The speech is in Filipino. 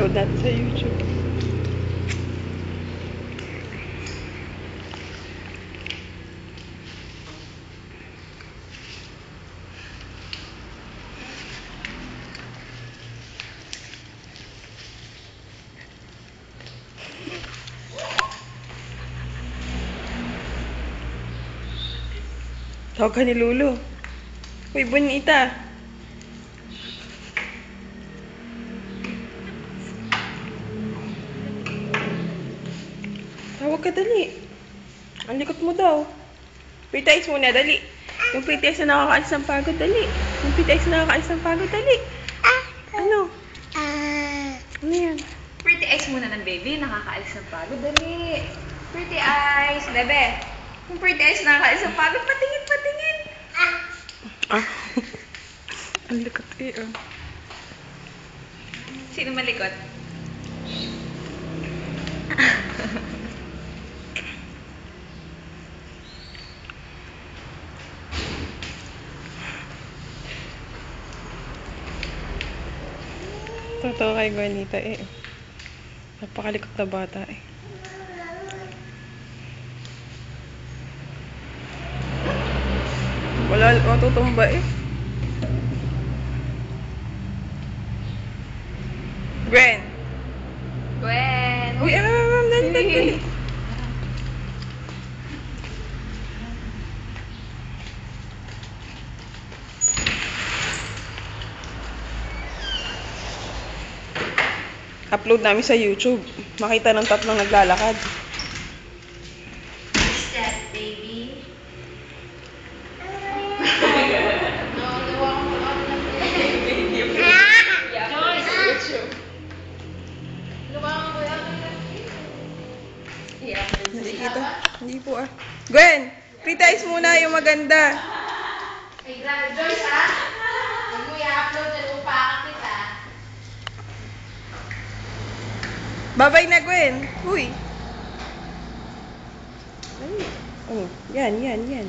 upload natin sa YouTube. Tawag ka ni Lulu. Uy, bonita. Tawag ka, dali. Ang likot mo daw. Pretty eyes muna, dali. Yung pretty eyes na nakakaalis ng pagod, dali. Yung pretty eyes na nakakaalis ng pagod, dali. Ano? Ano yan? Pretty eyes muna ng baby, nakakaalis ng pagod, dali. Pretty eyes, bebe. Yung pretty eyes nakakaalis ng pagod, patingin, patingin. Ang likot eh, oh. Sino malikot? Totoo kay Juanita eh. Napakalikot na bata eh. Wala matutumba eh. Gwen! Gwen! Uy, dali, dali. Upload namin sa YouTube. Makita ng tatlong naglalakad. Who's that, baby? Hindi kita. Hindi po ah. Gwen! Pretty muna yung maganda. Ay, grabe, Joyce, ha? Huwag mo i-upload at upakan kita. Babay na, Gwen. Uy. Ay. Oh, yan, yan, yan.